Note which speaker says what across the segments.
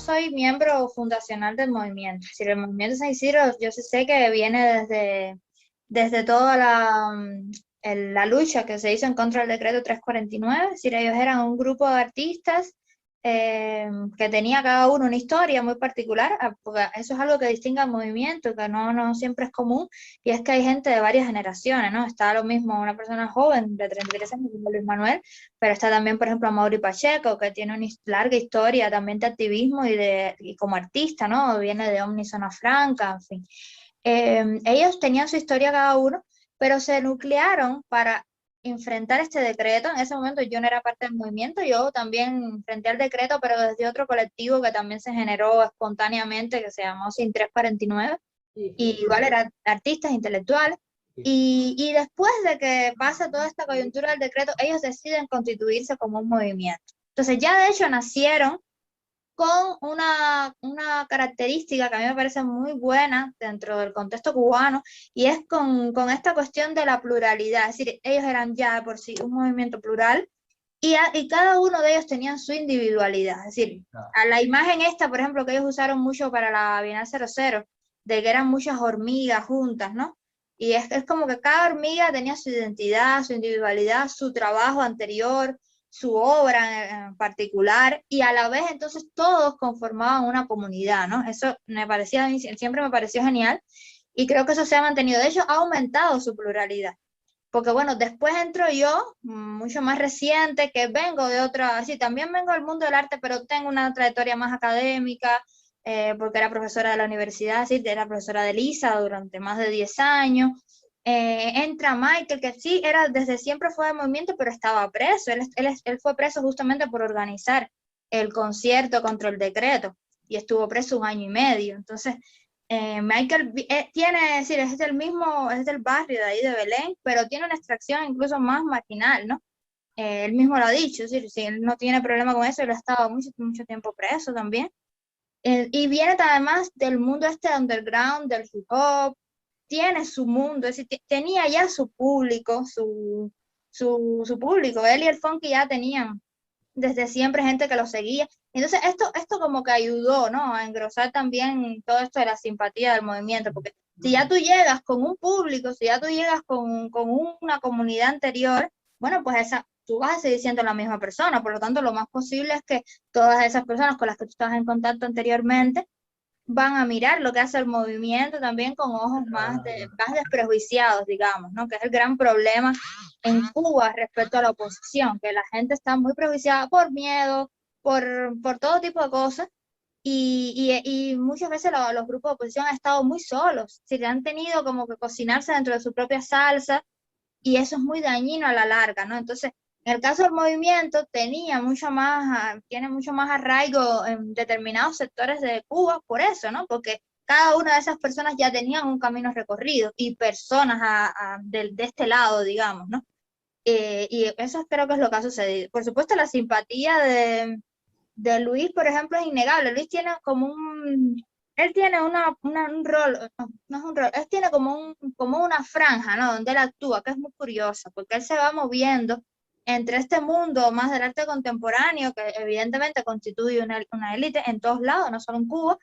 Speaker 1: soy miembro fundacional del movimiento. Es decir, el movimiento San Isidro, yo sí sé que viene desde toda la lucha que se hizo en contra del decreto 349. Es decir, ellos eran un grupo de artistas que tenía cada uno una historia muy particular, porque eso es algo que distingue al movimiento, que no siempre es común, y es que hay gente de varias generaciones, ¿no? Está lo mismo una persona joven de 33 años como Luis Manuel, pero está también, por ejemplo, Mauri Pacheco, que tiene una larga historia también de activismo y como artista, ¿no? Viene de Omni Zona Franca, en fin. Ellos tenían su historia cada uno, pero se nuclearon para enfrentar este decreto. En ese momento yo no era parte del movimiento, yo también enfrenté el decreto, pero desde otro colectivo que también se generó espontáneamente, que se llamó Sin 349, y igual eran artistas intelectuales. Y después de que pasa toda esta coyuntura del decreto, ellos deciden constituirse como un movimiento. Entonces ya de hecho nacieron con una característica que a mí me parece muy buena dentro del contexto cubano, y es con esta cuestión de la pluralidad. Es decir, ellos eran ya de por sí un movimiento plural, y cada uno de ellos tenía su individualidad. Es decir, a la imagen esta, por ejemplo, que ellos usaron mucho para la Bienal 00, de que eran muchas hormigas juntas, ¿no? Y es como que cada hormiga tenía su identidad, su individualidad, su trabajo anterior, su obra en particular, y a la vez entonces todos conformaban una comunidad, ¿no? Eso me parecía, siempre me pareció genial, y creo que eso se ha mantenido. De hecho, ha aumentado su pluralidad. Porque bueno, después entro yo, mucho más reciente, que vengo de otra, sí, también vengo del mundo del arte, pero tengo una trayectoria más académica, porque era profesora de la universidad, sí, era profesora de LISA durante más de 10 años. Entra Michael, que sí, era, desde siempre fue del movimiento, pero estaba preso. Él fue preso justamente por organizar el concierto contra el decreto, y estuvo preso 1 año y medio. Entonces, Michael tiene, es decir, es del mismo, es del barrio de ahí de Belén, pero tiene una extracción incluso más marginal, ¿no? Él mismo lo ha dicho, es decir, si él no tiene problema con eso, él ha estado mucho tiempo preso también. Y viene además del mundo este underground, del hip hop, tiene su mundo, es decir, tenía ya su público, su público. Él y el funky ya tenían desde siempre gente que lo seguía. Entonces, esto como que ayudó, ¿no? A engrosar también todo esto de la simpatía del movimiento, porque si ya tú llegas con un público, si ya tú llegas con una comunidad anterior, bueno, pues tú vas a seguir siendo la misma persona. Por lo tanto, lo más posible es que todas esas personas con las que tú estabas en contacto anteriormente van a mirar lo que hace el movimiento también con ojos más desprejuiciados, digamos, ¿no? Que es el gran problema en Cuba respecto a la oposición, que la gente está muy prejuiciada por miedo, por todo tipo de cosas, y muchas veces los grupos de oposición han estado muy solos, si han tenido como que cocinarse dentro de su propia salsa, y eso es muy dañino a la larga, ¿no? Entonces, en el caso del movimiento, tiene mucho más arraigo en determinados sectores de Cuba por eso, ¿no? Porque cada una de esas personas ya tenían un camino recorrido, y personas de este lado, digamos, ¿no? Y eso creo que es lo que ha sucedido. Por supuesto, la simpatía de Luis, por ejemplo, es innegable. Luis tiene como él tiene un rol, no es un rol, él tiene como una franja, ¿no? Donde él actúa, que es muy curiosa, porque él se va moviendo entre este mundo más del arte contemporáneo, que evidentemente constituye una élite en todos lados, no solo en Cuba,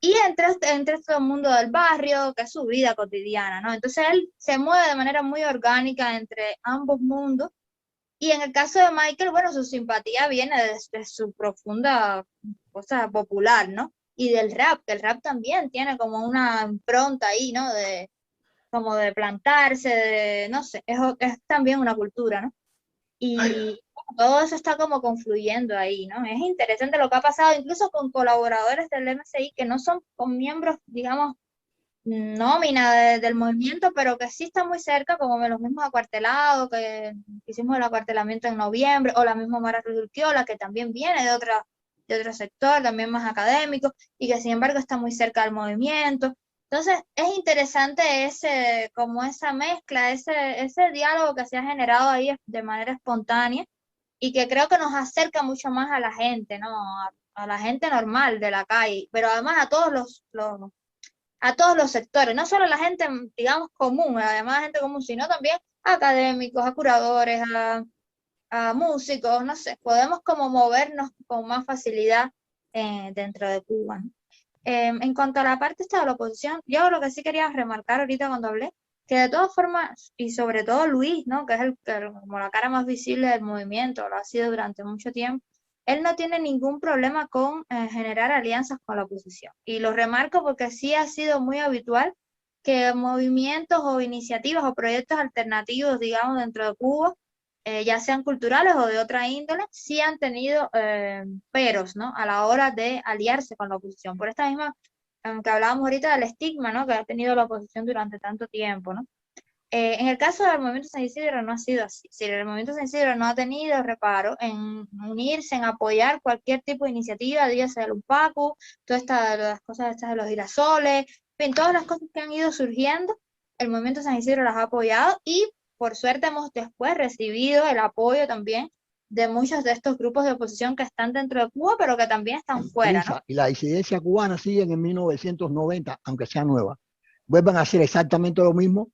Speaker 1: y entre este mundo del barrio, que es su vida cotidiana, ¿no? Entonces él se mueve de manera muy orgánica entre ambos mundos, y en el caso de Michael, bueno, su simpatía viene desde su profunda cosa popular, ¿no? Y del rap, que el rap también tiene como una impronta ahí, ¿no? Como de plantarse, no sé, es también una cultura, ¿no? Y todo eso está como confluyendo ahí, ¿no? Es interesante lo que ha pasado, incluso con colaboradores del MSI que no son con miembros, digamos, nómina del movimiento, pero que sí está muy cerca, como los mismos acuartelados, que hicimos el acuartelamiento en noviembre, o la misma Mara Urquiola, que también viene de otro sector, también más académico, y que sin embargo está muy cerca del movimiento. Entonces, es interesante como esa mezcla, ese diálogo que se ha generado ahí de manera espontánea, y que creo que nos acerca mucho más a la gente, ¿no? A la gente normal de la calle, pero además a todos a todos los sectores, no solo a la gente, digamos, común, además de gente común, sino también a académicos, a curadores, a músicos, no sé, podemos como movernos con más facilidad dentro de Cuba, ¿no? En cuanto a la parte esta de la oposición, yo lo que sí quería remarcar ahorita cuando hablé, que de todas formas, y sobre todo Luis, ¿no? Que es como la cara más visible del movimiento, lo ha sido durante mucho tiempo, él no tiene ningún problema con generar alianzas con la oposición. Y lo remarco porque sí ha sido muy habitual que movimientos o iniciativas o proyectos alternativos, digamos, dentro de Cuba, ya sean culturales o de otra índole, sí han tenido peros, ¿no? A la hora de aliarse con la oposición. Por esta misma, que hablábamos ahorita del estigma, ¿no? Que ha tenido la oposición durante tanto tiempo, ¿no? En el caso del movimiento San Isidro no ha sido así. Si el movimiento San Isidro no ha tenido reparo en unirse, en apoyar cualquier tipo de iniciativa, dígase del UPACU, todas las cosas estas de los girasoles, en fin, todas las cosas que han ido surgiendo, el movimiento San Isidro las ha apoyado y por suerte hemos después recibido el apoyo también de muchos de estos grupos de oposición que están dentro de Cuba, pero que también están fuera, ¿no?
Speaker 2: Y la disidencia cubana sigue en 1990, aunque sea nueva. Vuelven a hacer exactamente lo mismo,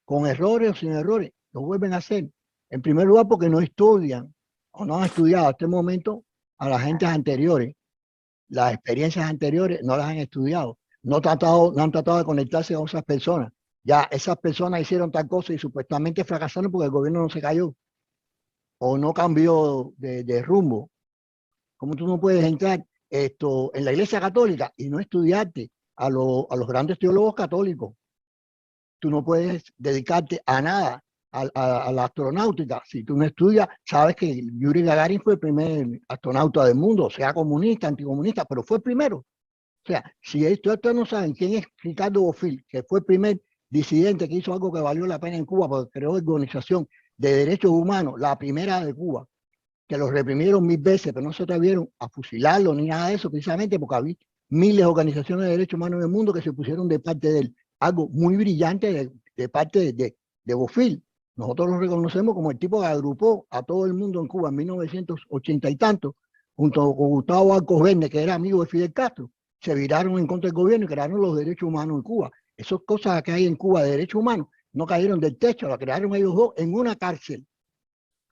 Speaker 2: con errores o sin errores, lo vuelven a hacer. En primer lugar, porque no estudian o no han estudiado hasta el momento a las gentes anteriores. Las experiencias anteriores no las han estudiado. No han tratado de conectarse con esas personas. Ya esas personas hicieron tal cosa y supuestamente fracasaron porque el gobierno no se cayó o no cambió de rumbo. ¿Cómo tú no puedes entrar en la Iglesia Católica y no estudiarte a los grandes teólogos católicos? Tú no puedes dedicarte a nada, a la astronáutica. Si tú no estudias, sabes que Yuri Gagarin fue el primer astronauta del mundo, sea comunista, anticomunista, pero fue el primero. O sea, si ustedes no saben quién es Ricardo Bofill, que fue el primer disidente que hizo algo que valió la pena en Cuba, porque creó organización de derechos humanos, la primera de Cuba, que los reprimieron 1000 veces, pero no se atrevieron a fusilarlo ni nada de eso, precisamente porque había miles de organizaciones de derechos humanos en el mundo que se pusieron de parte de él. Algo muy brillante de parte de Bofill. Nosotros lo reconocemos como el tipo que agrupó a todo el mundo en Cuba en 1980 y tanto, junto con Gustavo Arcos Verne, que era amigo de Fidel Castro. Se viraron en contra del gobierno y crearon los derechos humanos en Cuba. Esas cosas que hay en Cuba de derechos humanos no cayeron del techo, la crearon ellos dos en una cárcel.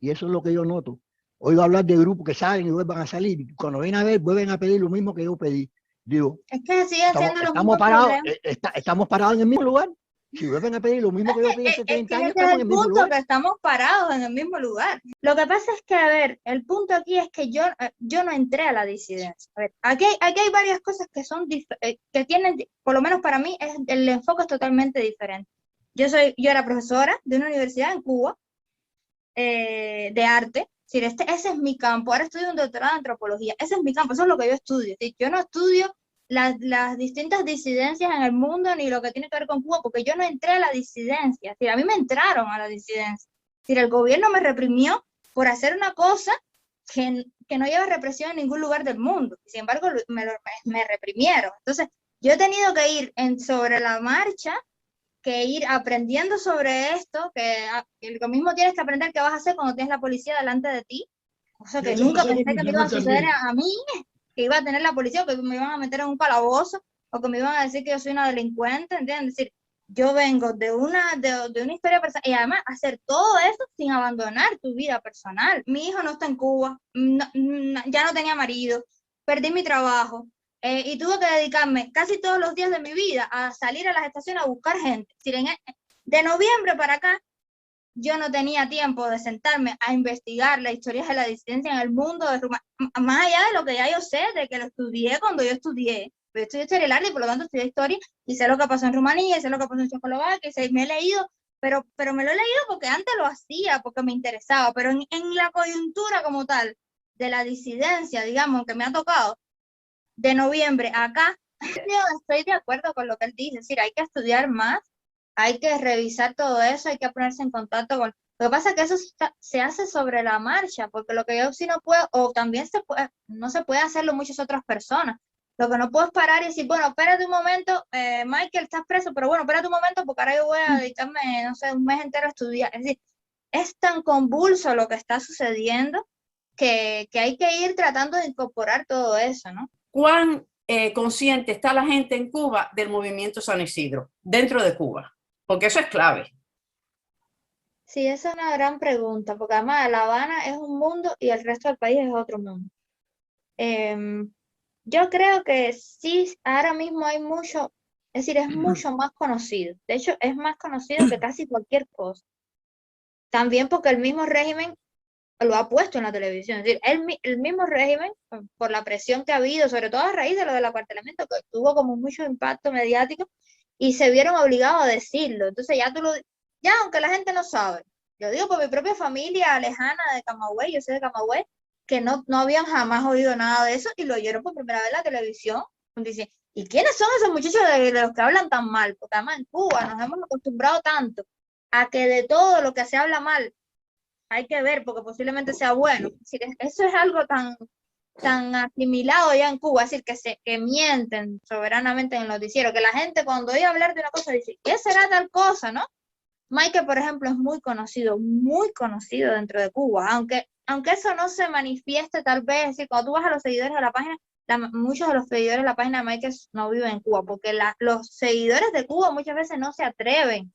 Speaker 2: Y eso es lo que yo noto. Oigo hablar de grupos que salen y vuelvan a salir. Y cuando ven a ver, vuelven a pedir lo mismo que yo pedí. Digo,
Speaker 1: Es que sigue siendo los mismos
Speaker 2: parados,
Speaker 1: problemas.
Speaker 2: estamos parados en el mismo lugar. Si vuelven a pedir lo mismo que yo pedí hace 30 años,
Speaker 1: Ese es
Speaker 2: estamos en
Speaker 1: el
Speaker 2: el mismo
Speaker 1: punto,
Speaker 2: lugar.
Speaker 1: que estamos parados en el mismo lugar. Lo que pasa es que, a ver, el punto aquí es que yo no entré a la disidencia. A ver, aquí hay varias cosas que son que tienen, por lo menos para mí, el enfoque es totalmente diferente. Yo era profesora de una universidad en Cuba, de arte. Es decir, ese es mi campo. Ahora estudio un doctorado en antropología. Ese es mi campo, eso es lo que yo estudio. Es decir, yo no estudio las distintas disidencias en el mundo ni lo que tiene que ver con Cuba, porque yo no entré a la disidencia. Es decir, a mí me entraron a la disidencia. Es decir, el gobierno me reprimió por hacer una cosa que no lleva represión en ningún lugar del mundo. Sin embargo, me reprimieron. Entonces, yo he tenido que ir sobre la marcha, que ir aprendiendo sobre esto, que lo mismo tienes que aprender que vas a hacer cuando tienes la policía delante de ti, cosa que nunca pensé que me iba a suceder a mí, que iba a tener la policía, o que me iban a meter en un calabozo, o que me iban a decir que yo soy una delincuente, ¿entiendes? Es decir, yo vengo de una historia personal, y además hacer todo eso sin abandonar tu vida personal. Mi hijo no está en Cuba, ya no tenía marido, perdí mi trabajo, y tuve que dedicarme casi todos los días de mi vida a salir a las estaciones a buscar gente. Es decir, de noviembre para acá, yo no tenía tiempo de sentarme a investigar la historia de la disidencia en el mundo de Rumanía, más allá de lo que ya yo sé, de que lo estudié cuando yo estudié. Yo estudié historia del arte y por lo tanto estudié historia y sé lo que pasó en Rumanía, y sé lo que pasó en Checoslovaquia, me he leído, pero me lo he leído porque antes lo hacía, porque me interesaba, pero en la coyuntura como tal de la disidencia, digamos, que me ha tocado, de noviembre acá, yo estoy de acuerdo con lo que él dice. Es decir, hay que estudiar más, hay que revisar todo eso, hay que ponerse en contacto con... Lo que pasa es que eso se hace sobre la marcha, porque lo que yo sí no puedo, o también no se puede hacerlo muchas otras personas. Lo que no puedo es parar y decir, bueno, espérate un momento, Michael, estás preso, pero bueno, espérate un momento porque ahora yo voy a dedicarme, no sé, un mes entero a estudiar. Es decir, es tan convulso lo que está sucediendo que hay que ir tratando de incorporar todo eso, ¿no?
Speaker 3: ¿Cuán consciente está la gente en Cuba del movimiento San Isidro, dentro de Cuba? Porque eso es clave.
Speaker 1: Sí, esa es una gran pregunta, porque además La Habana es un mundo y el resto del país es otro mundo. Yo creo que sí, ahora mismo hay mucho, es decir, es mucho más conocido. De hecho, es más conocido que casi cualquier cosa. También porque el mismo régimen lo ha puesto en la televisión. Es decir, el mismo régimen, por la presión que ha habido, sobre todo a raíz de lo del acuartelamiento, que tuvo como mucho impacto mediático, y se vieron obligados a decirlo. Entonces ya ya aunque la gente no sabe, yo digo por mi propia familia lejana de Camagüey, yo soy de Camagüey, que no habían jamás oído nada de eso y lo oyeron por primera vez en la televisión. Dice, ¿y quiénes son esos muchachos de los que hablan tan mal? Porque además en Cuba nos hemos acostumbrado tanto a que de todo lo que se habla mal hay que ver, porque posiblemente sea bueno. Es decir, eso es algo tan asimilado ya en Cuba, es decir, que mienten soberanamente en el noticiero, que la gente cuando oye hablar de una cosa dice, ¿qué será tal cosa, no? Michael, por ejemplo, es muy conocido dentro de Cuba, aunque eso no se manifieste tal vez, es decir, cuando tú vas a los seguidores de la página, muchos de los seguidores de la página de Michael no viven en Cuba, porque los seguidores de Cuba muchas veces no se atreven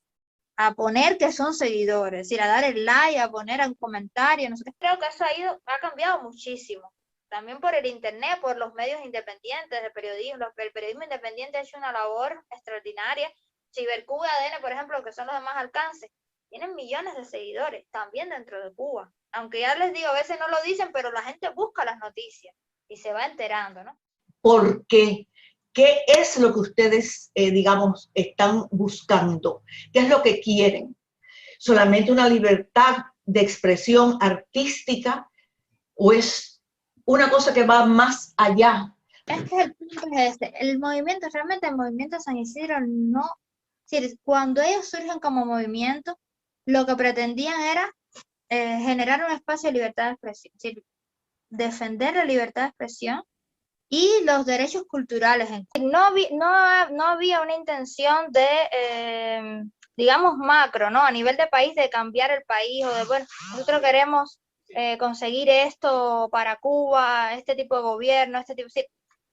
Speaker 1: a poner que son seguidores, es decir, a dar el like, a poner un comentario, no sé qué. Creo que eso ha cambiado muchísimo. También por el internet, por los medios independientes de periodismo. El periodismo independiente ha hecho una labor extraordinaria. Cibercuba y ADN, por ejemplo, que son los de más alcance, tienen millones de seguidores, también dentro de Cuba. Aunque ya les digo, a veces no lo dicen, pero la gente busca las noticias y se va enterando, ¿no?
Speaker 4: ¿Por qué? ¿Qué es lo que ustedes, digamos, están buscando? ¿Qué es lo que quieren? ¿Solamente una libertad de expresión artística o es una cosa que va más allá?
Speaker 1: Es que el punto es este, realmente el movimiento San Isidro no, es decir, cuando ellos surgen como movimiento, lo que pretendían era generar un espacio de libertad de expresión, es decir, defender la libertad de expresión y los derechos culturales. No había una intención de, digamos, macro, ¿no? A nivel de país, de cambiar el país o de, bueno, nosotros queremos conseguir esto para Cuba, este tipo de gobierno, este tipo,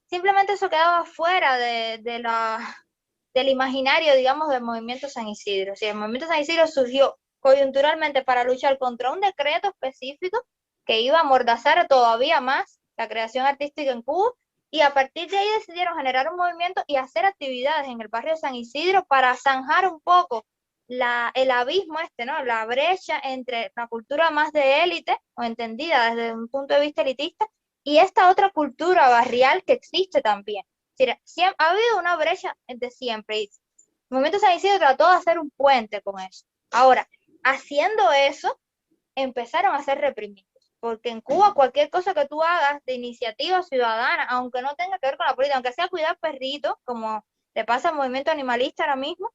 Speaker 1: simplemente eso quedaba fuera del imaginario, digamos, del movimiento San Isidro. O sea, el movimiento San Isidro surgió coyunturalmente para luchar contra un decreto específico que iba a amordazar todavía más la creación artística en Cuba, y a partir de ahí decidieron generar un movimiento y hacer actividades en el barrio de San Isidro para zanjar un poco el abismo ¿no? La brecha entre la cultura más de élite, o entendida desde un punto de vista elitista, y esta otra cultura barrial que existe también. Es decir, ha habido una brecha de siempre, y el Movimiento San Isidro trató de hacer un puente con eso. Ahora, haciendo eso, empezaron a ser reprimidos, porque en Cuba cualquier cosa que tú hagas de iniciativa ciudadana, aunque no tenga que ver con la política, aunque sea cuidar perritos, como le pasa al movimiento animalista ahora mismo,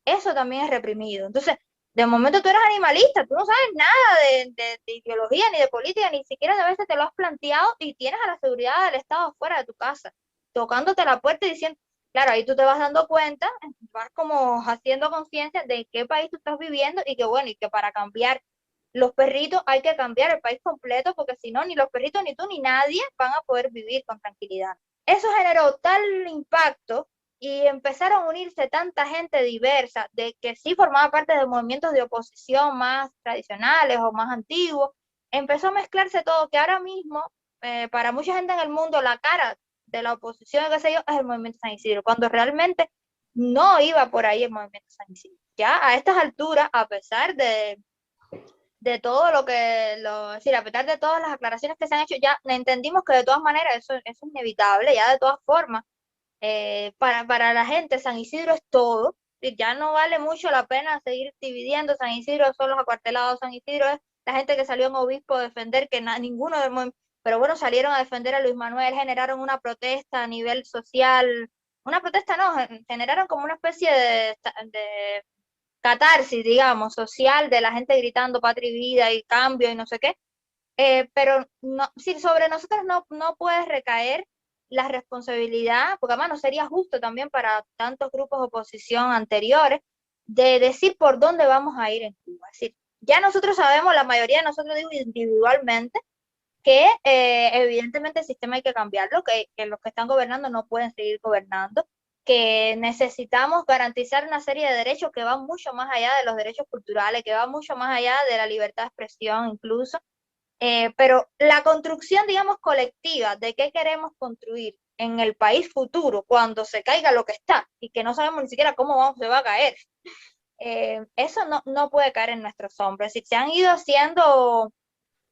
Speaker 1: eso también es reprimido. Entonces, de momento tú eres animalista, tú no sabes nada de ideología, ni de política, ni siquiera a veces te lo has planteado y tienes a la seguridad del Estado fuera de tu casa, tocándote la puerta y diciendo, claro, ahí tú te vas dando cuenta, vas como haciendo conciencia de qué país tú estás viviendo y que bueno, y que para cambiar los perritos hay que cambiar el país completo, porque si no, ni los perritos, ni tú, ni nadie van a poder vivir con tranquilidad. Eso generó tal impacto y empezaron a unirse tanta gente diversa, de que sí formaba parte de movimientos de oposición más tradicionales o más antiguos. Empezó a mezclarse todo, que ahora mismo, para mucha gente en el mundo, la cara de la oposición, qué sé yo, es el movimiento San Isidro, cuando realmente no iba por ahí el movimiento San Isidro. Ya a estas alturas, a pesar de todo es decir, a pesar de todas las aclaraciones que se han hecho, ya entendimos que de todas maneras eso es inevitable, ya de todas formas, para la gente San Isidro es todo, ya no vale mucho la pena seguir dividiendo. San Isidro son los acuartelados, San Isidro es la gente que salió en obispo a defender que ninguno del movimiento, pero bueno, salieron a defender a Luis Manuel, generaron una protesta a nivel social, una protesta no, generaron como una especie de catarsis, digamos, social, de la gente gritando patria y vida y cambio y no sé qué, pero no, si sobre nosotros no puede recaer la responsabilidad, porque además no sería justo también para tantos grupos de oposición anteriores, de decir por dónde vamos a ir en Cuba. Es decir, ya nosotros sabemos, la mayoría de nosotros digo individualmente, que evidentemente el sistema hay que cambiarlo, que los que están gobernando no pueden seguir gobernando, que necesitamos garantizar una serie de derechos que van mucho más allá de los derechos culturales, que van mucho más allá de la libertad de expresión incluso, pero la construcción, digamos, colectiva de qué queremos construir en el país futuro, cuando se caiga lo que está, y que no sabemos ni siquiera cómo se va a caer. Eso no puede caer en nuestros hombros. Si se han ido haciendo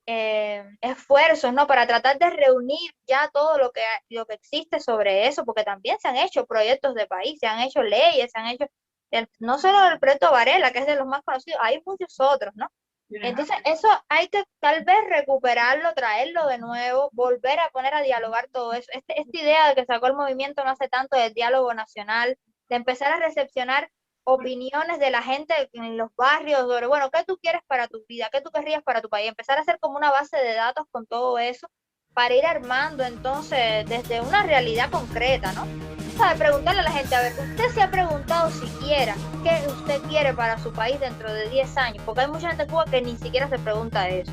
Speaker 1: esfuerzos, ¿no? Para tratar de reunir ya todo lo que existe sobre eso, porque también se han hecho proyectos de país, se han hecho leyes, se han hecho, no solo el proyecto Varela, que es de los más conocidos, hay muchos otros, ¿no? Entonces eso hay que tal vez recuperarlo, traerlo de nuevo, volver a poner a dialogar todo eso. Esta idea de que sacó el movimiento no hace tanto del diálogo nacional, de empezar a recepcionar opiniones de la gente en los barrios sobre, bueno, ¿qué tú quieres para tu vida? ¿Qué tú querrías para tu país? Empezar a hacer como una base de datos con todo eso para ir armando entonces desde una realidad concreta, ¿no? O sea, de preguntarle a la gente, a ver, ¿usted se ha preguntado siquiera qué usted quiere para su país dentro de 10 años? Porque hay mucha gente en Cuba que ni siquiera se pregunta eso.